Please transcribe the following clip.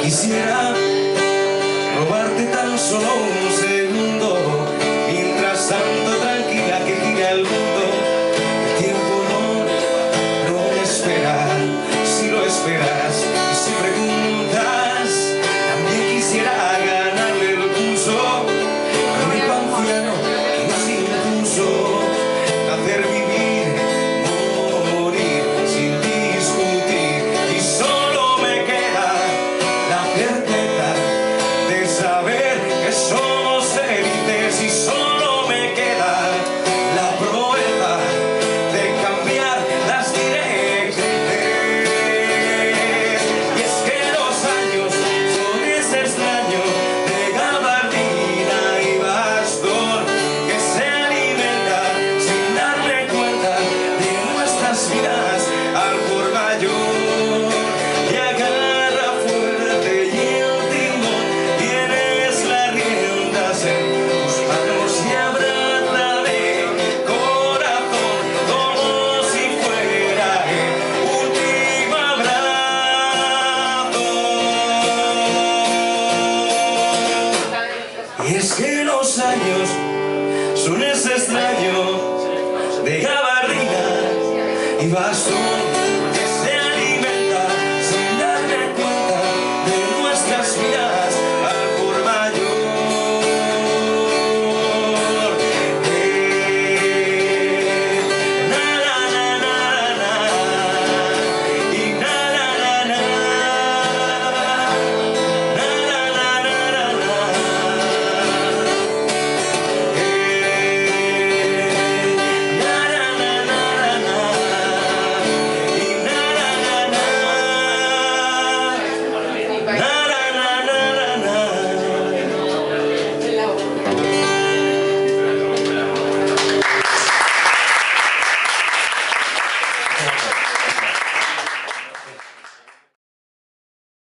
Quisiera robarte tan solo un segundo, mientras tanto tranquila que gira el mundo. El tiempo no me espera, si lo esperas y si preguntas, también quisiera ganarle el pulso a mi anciano que nos impuso hacer vivir, morir sin discutir, y solo me queda la certeza de saber que somos felices, y solo me queda la proeza de cambiar las directrices. Y es que los años son ese extraño de gabardina y bastón que se alimenta sin darle cuenta de nuestras vidas al por mayor, y agarra fuerte y el timón, tienes las riendas en tus manos y abrázame corazón como si fuera el último abrazo. Y es que los años son ese extraño de gabardina y bastón